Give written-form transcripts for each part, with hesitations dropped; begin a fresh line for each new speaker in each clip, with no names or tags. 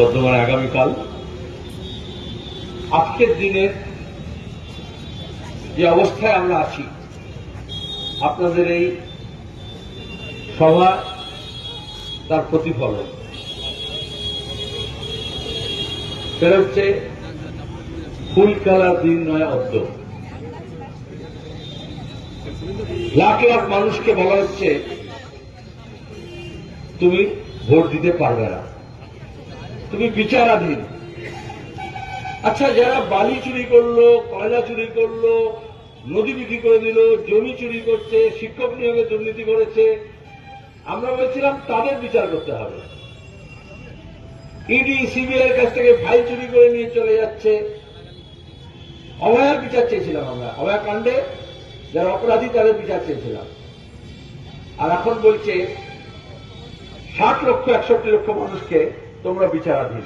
বর্তমানে আগামীকাল আজকের দিনের যে অবস্থায় আমরা আছি, আপনাদের এই সভা তার প্রতিফলন। সেটা হচ্ছে ফুল খেলার দিন নয় অদ্য। লাখ লাখ মানুষকে বলা হচ্ছে তুমি ভোট দিতে পারবে না, তুমি বিচারাধীন। আচ্ছা, যারা বালি চুরি করলো, কয়লা চুরি করলো, নদী বিক্রি করে দিল, জমি চুরি করছে, শিক্ষক নিয়োগে দুর্নীতি করেছে, আমরা বলছিলাম তাদের বিচার করতে হবে। ইডি সিবিআই কাছ থেকে ফাইল চুরি করে নিয়ে চলে যাচ্ছে, অভয়ার বিচার চেয়েছিলাম আমরা। অভয়া কাণ্ডে যারা অপরাধী তাদের বিচার চেয়েছিলাম। আর এখন বলছে 60 লক্ষ 61 লক্ষ মানুষকে তোমরা বিচারাধীন।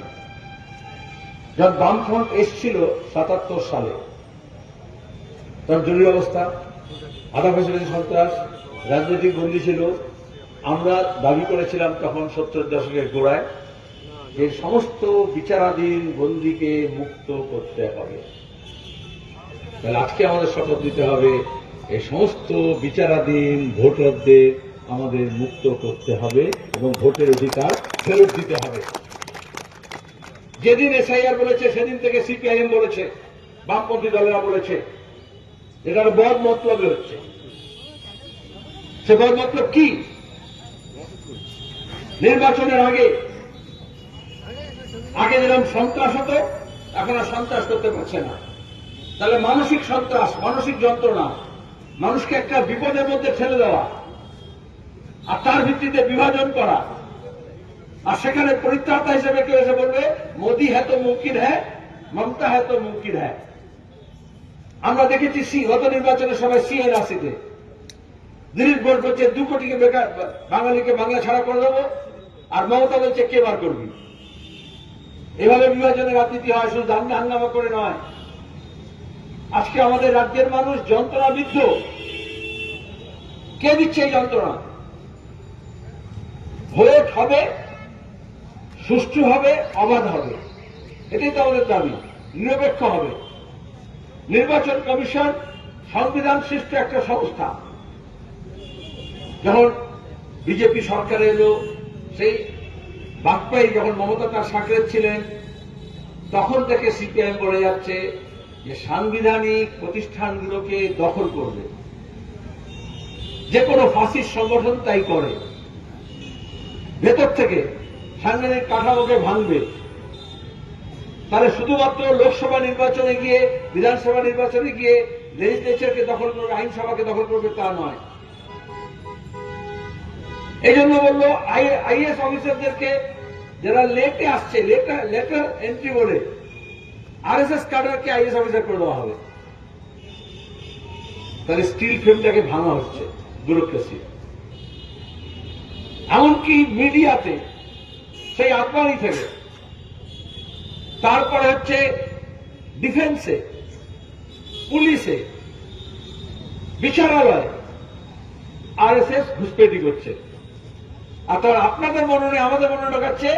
যখন বামফ্রন্ট এসছিল 77 সালে, তখন জরুরি অবস্থা, আধা ফেসিলিটি সন্ত্রাস, রাজনৈতিক বন্দী ছিল। আমরা দাবি করেছিলাম তখন 70 দশকের গোড়ায় যে সমস্ত বিচারাধীন বন্দীকে মুক্ত করতে হবে। তাহলে আজকে আমাদের শপথ দিতে হবে, এই সমস্ত বিচারাধীন ভোটারদের আমাদের মুক্ত করতে হবে এবং ভোটের অধিকার ফেরত দিতে হবে। যেদিন এসআইআর বলেছে সেদিন থেকে সিপিআইএম বলেছে, বামপন্থী দলেরা বলেছে, এটার বদ মতলবে হচ্ছে। সে বদ মতলব কি? নির্বাচনের আগে যেরকম সন্ত্রাস হতো, এখন আর সন্ত্রাস করতে পারছে না। তাহলে মানসিক সন্ত্রাস, মানসিক যন্ত্রণা, মানুষকে একটা বিপদের মধ্যে ঠেলে দেওয়া, আর তার ভিত্তিতে বিভাজন করা, আর সেখানে পরিত্রাতা হিসেবে কেউ এসে বলবে মোদী হ্যাঁ তো মুমকিন হ্যাঁ, মমতা হ্যাঁ তো মুমকিন হ্যাঁ। আমরা দেখেছি গত নির্বাচনের সময় সিএনআরসিতে দিলীপ ঘোষ বলছে 2 কোটিকে বেকার বাঙালিকে বাংলা ছাড়া করে দেবো, আর মমতা বলছে কে বার করবি। এভাবে বিভাজনের রাজনীতি হয়, শুধু দাঙ্গা হাঙ্গামা করে নয়। আজকে আমাদের রাজ্যের মানুষ যন্ত্রণাবিদ্ধ। কে দিচ্ছে এই যন্ত্রণা? ভোট হবে, সুষ্ঠু হবে, অবাধ হবে, এটাই তো আমাদের দাবি। নিরপেক্ষ হবে। নির্বাচন কমিশন সংবিধান সৃষ্ট একটা সংস্থা। যখন বিজেপি সরকার এলো, সেই বাজপেয়ী যখন মমতা তার সাকরেত ছিলেন, তখন থেকে সিপিআইএম বলে যাচ্ছে যে সাংবিধানিক প্রতিষ্ঠানগুলোকে দখল করবে। যে কোনো ফাঁসির সংগঠন তাই করে, ভেতর থেকে সাংবিধানিক কাঠামোকে ভাঙবে। তাহলে শুধুমাত্র লোকসভা নির্বাচনে গিয়ে, বিধানসভা নির্বাচনে গিয়ে লেজিসলেচারকে দখল করবে, আইনসভাকে দখল করবে তা নয়। এই জন্য বললো আইএস অফিসারদেরকে যারা লেটে আসছে, লেটার এন্ট্রি বলে আরএসএস ক্যাডারকে আইএস অফিসার করে দেওয়া হবে। তাহলে স্টিল ফ্রেমটাকে ভাঙা হচ্ছে, ব্যুরোক্রেসি। এমনকি মিডিয়াতে, সেই আফগানি থেকে, তারপরে হচ্ছে ডিফেন্সে, পুলিশে, বিচারালয় আরএসএস ঘুষপেটি করছে। আর তার আপনাদের মননে আমাদের মনে ঢোকাচ্ছে,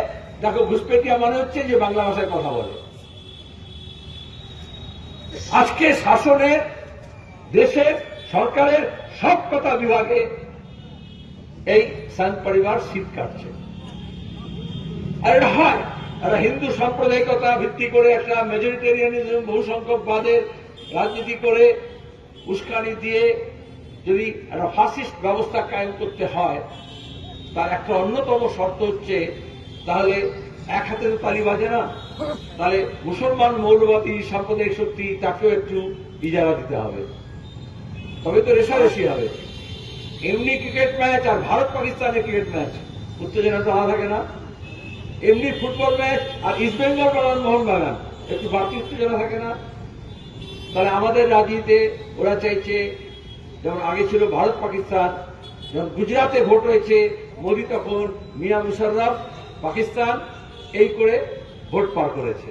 দেখো ঘুষপেটিয়া মানে হচ্ছে যে বাংলা ভাষায় কথা বলে। আজকে শাসনের, দেশের, সরকারের সব কথা বিভাগে এই সান পরিবার শীত কাটছে। আর এটা হয়, একটা হিন্দু সাম্প্রদায়িকতা ভিত্তি করে, একটা মেজরিটেরিয়ানিজম, বহুসংখ্যকবাদের রাজনীতি করে, উস্কানি দিয়ে যদি একটা ফাসিস্ট ব্যবস্থা কায়েম করতে হয়, তার একটা অন্যতম শর্ত হচ্ছে, তাহলে এক হাতে তো তালি বাজে না, তাহলে মুসলমান মৌলবাদী সাম্প্রদায়িক শক্তি তাকেও একটু ইজারা দিতে হবে, তবে তো রেশারেশি হবে। এমনি ক্রিকেট ম্যাচ আর ভারত পাকিস্তানের ক্রিকেট ম্যাচ উত্তেজনা তো থাকে না। এমনি ফুটবল ম্যাচ আর ইস্ট বেঙ্গল বনাম মোহনবাগান একটু বাড়তি উত্তেজনা থাকে না। তাহলে আমাদের রাজনীতিতে ওরা চাইছে, যেমন আগে ছিল ভারত পাকিস্তান, যখন গুজরাটে ভোট হয়েছে মোদী তখন মিয়া মুশাররফ পাকিস্তান এই করে ভোট পার করেছে।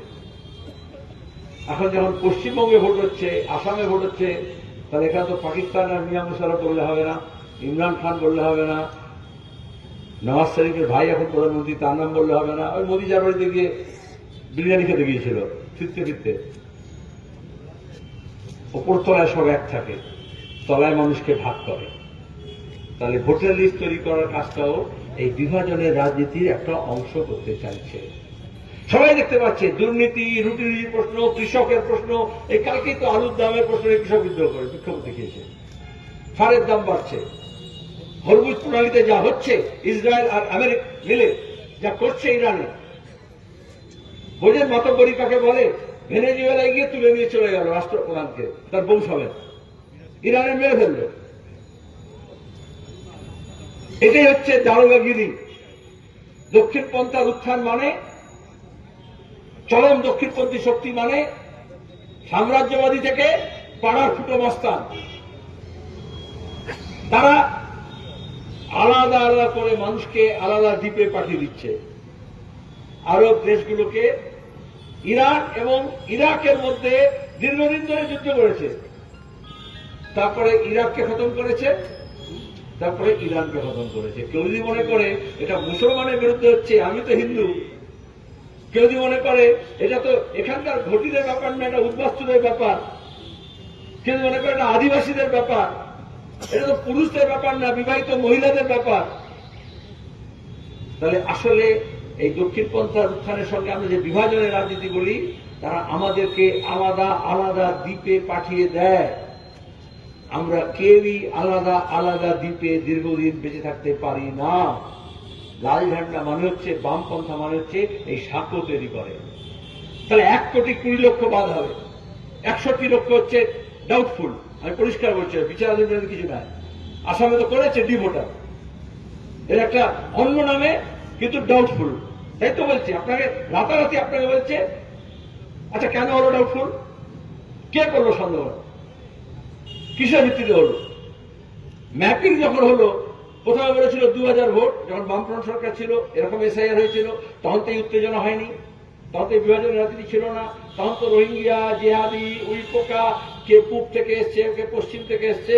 এখন যখন পশ্চিমবঙ্গে ভোট হচ্ছে, আসামে ভোট হচ্ছে, তাহলে এখানে তো পাকিস্তান আর মিয়া মুশাররফ বললে হবে না, ইমরান খান বললে হবে না, নওয়াজ শরীফের ভাই এখন প্রধানমন্ত্রী, তার নাম বললে হবে না। ওই মোদি যার বাড়িতে গিয়ে বিরিয়ানি খেতে গিয়েছিল, ফিরতে ফিরতে ওপর তলায় সব এক থাকে, তলায় মানুষকে ভাগ করে। তাহলে ভোটার লিস্ট তৈরি করার কাজটাও এই বিভাজনের রাজনীতির একটা অংশ করতে চাইছে। সবাই দেখতে পাচ্ছে দুর্নীতি, রুটি রুজির প্রশ্ন, কৃষকের প্রশ্ন। এই কালকেই তো আলুর দামের প্রশ্ন কৃষক বিদ্রোহ করে বিক্ষোভ দেখিয়েছে। সারের দাম বাড়ছে, হরমুজ প্রণালীতে যা হচ্ছে, ইসরায়েল আর আমেরিকা মিলে যা করছে ইরানে, বোঝেন মতবরি কাকে বলে? ভেনেজুয়েলায় গিয়ে তুলে নিয়ে চলে গেল রাষ্ট্রপ্রধানকে, তার বউ সমেত, ইরানে মেরে ফেলল। এটাই হচ্ছে দারোগাগিরি। দক্ষিণপন্থার উত্থান মানে, চরম দক্ষিণপন্থী শক্তি মানে সাম্রাজ্যবাদী থেকে পাড়ার ফুটো মস্তান। তারা আলাদা আলাদা করে মানুষকে আলাদা দ্বীপে পাঠিয়ে দিচ্ছে। আরব দেশগুলোকে ইরান এবং ইরাকের মধ্যে দীর্ঘদিন ধরে যুদ্ধ করেছে, তারপরে ইরাককে খতম করেছে, তারপরে ইরানকে খতম করেছে। কেউ যদি মনে করে এটা মুসলমানের বিরুদ্ধে হচ্ছে, আমি তো হিন্দু, কেউ যদি মনে করে এটা তো এখানকার ঘটিদের ব্যাপার না, এটা উদ্বাস্তুদের ব্যাপার, কেউ মনে করে এটা আদিবাসীদের ব্যাপার, এটা তো পুরুষদের ব্যাপার না, বিবাহিত মহিলাদের ব্যাপার, তাহলে আসলে এই দক্ষিণপন্থার উত্থানের সঙ্গে আমরা যে বিভাজনের রাজনীতি বলি, তারা আমাদেরকে আলাদা আলাদা দ্বীপে পাঠিয়ে দেয়। আমরা কেউই আলাদা আলাদা দ্বীপে দীর্ঘদিন বেঁচে থাকতে পারি না। লাল ঝান্ডা মানে হচ্ছে, বামপন্থা মানে হচ্ছে এই সাঁকো তৈরি করে। তাহলে 1,20,00,000 বাদ হবে, 61 লক্ষ হচ্ছে ডাউটফুল। আমি পরিষ্কার বলছি, বিচারাধীন কিছু নাই। আসামে তো করেছে ডিভোটার, এর একটা অন্য নামে, কিন্তু ডাউটফুল। তাই তো বলছি আপনাকে, রাতারাতি আপনাকে বলছে। আচ্ছা, কেন হলো ডাউটফুল? কে করলো সন্দেহ? কিসের ভিত্তিতে হলো? ম্যাপিং যখন হলো, প্রথমে বলেছিল 2000 ভোট, যখন বামফ্রন্ট সরকার ছিল, এরকম এসআইআর হয়েছিল, তখন তো এই উত্তেজনা হয়নি, তখন তো এই বিভাজনের রাজনীতি ছিল না। তখন তো রোহিঙ্গিয়া, জেহাদি, উইপোকা, কে পূব থেকে এসছে, কে পশ্চিম থেকে এসছে,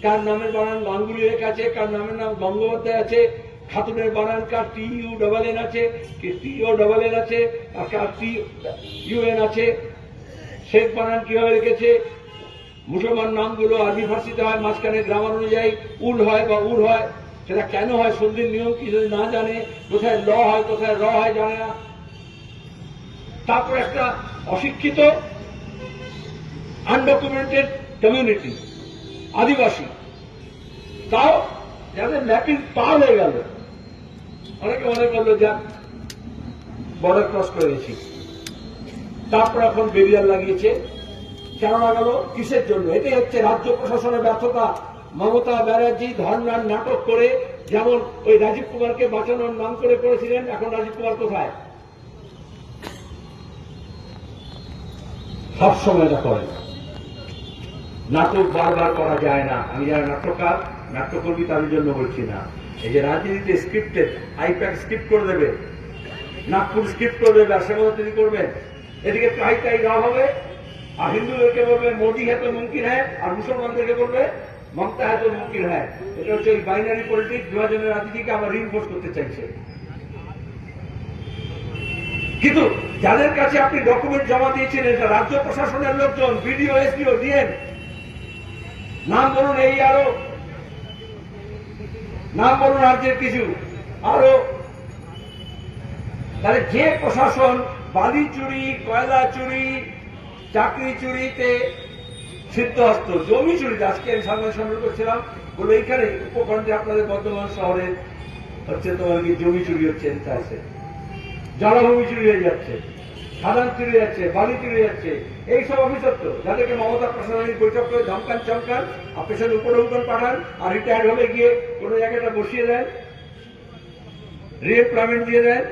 কার নামের বানান গাঙ্গুলি রেখা আছে, কার নামের নাম গঙ্গোপাধ্যায় আছে, খাতুনের বানান কার TUNN আছে, TONN আছে, আর কার TUN আছে, শেখ বানান কিভাবে রেখেছে। মুসলমান নামগুলো আরবি ফার্সিতে হয়, মাঝখানে গ্রামার অনুযায়ী উল হয় বা উর হয়। সেটা কেন হয়, সন্ধির নিয়ম কি যদি না জানে, কোথায় ল হয় কোথায় র হয় জানে না। তারপর একটা অশিক্ষিত আনডকুমেন্টেড কমিউনিটি, আদিবাসী, তাও যাদের ম্যাপিং পার হয়ে গেল, অনেকে মনে করলো যাক বর্ডার ক্রস করে গেছি। তারপর এখন বেরিয়ার লাগিয়েছে। কেন লাগালো, কিসের জন্য? এটাই হচ্ছে রাজ্য প্রশাসনের ব্যর্থতা। মমতা ব্যানার্জি ধর্নার নাটক করে, যেমন ওই রাজীব কুমারকে বাঁচানোর নাম করে করেছিলেন, এখন রাজীব কুমার কোথায়? সবসময় এটা করে। নাটক বারবার করা যায় না। আমি যারা নাট্যকার, নাট্যকর্মী, তাদের জন্য বলছি না। এই যে রাজনীতিতে স্ক্রিপ্টেড, আইপ্যাক স্ক্রিপ্ট করে দেবে, নাগপুর স্ক্রিপ্ট করে দেবে, আর সে মতো তিনি করবেন। এদিকে তাই না হবে, আর হিন্দুদেরকে বলবে মোদি হ্যাঁ তো মুমকিন হ্যাঁ, আর মুসলমানদেরকে বলবে মমতা হ্যাঁ তো মুমকিন হ্যাঁ। এটা হচ্ছে ওই বাইনারি পলিটিক্স, বিভাজনের রাজনীতিকে আবার রিইনফোর্স করতে চাইছে। কিন্তু যাদের কাছে আপনি ডকুমেন্ট জমা দিয়েছেন, এটা রাজ্য প্রশাসনের লোকজন, বিডিও, এসডিও, ডিএম, নাম বলুন, এই আরো নাম বলুন রাজ্যের কিছু আরো। তাহলে যে প্রশাসন বালি চুরি, কয়লা চুরি, চাকরি চুরিতে সিদ্ধহস্ত, জমি চুরিতে, আজকে আমি সাংবাদিক সম্মেলন করছিলাম, বলে এইখানে উপখণ্ডে আপনাদের বর্ধমান শহরে হচ্ছে তোমার কি জমি চুরি হচ্ছে, আছে জলাভূমি চুরি হয়ে যাচ্ছে, খাদান চুরি যাচ্ছে, বালি চুরি যাচ্ছে। এইসব অফিসার তো যাদেরকে মমতা প্রশাসনিক বৈঠক করে ধমকান চমকান, অফিসের উপরৌকন পাঠান, আর রিটায়ার্ড হলে গিয়ে কোনো জায়গাটা বসিয়ে দেন, রিএমপ্লয়মেন্ট দিয়ে দেন,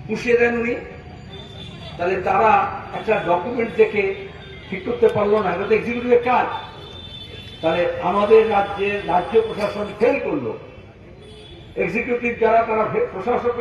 পুষিয়ে দেন উনি। তাহলে তারা একটা ডকুমেন্ট দেখে ঠিক করতে পারলো না, এটা তো এক্সিকিউটিভের কাজ। তাহলে আমাদের রাজ্যের রাজ্য প্রশাসন ফেল করলো, এক্সিকিউটিভ যারা তারা প্রশাসক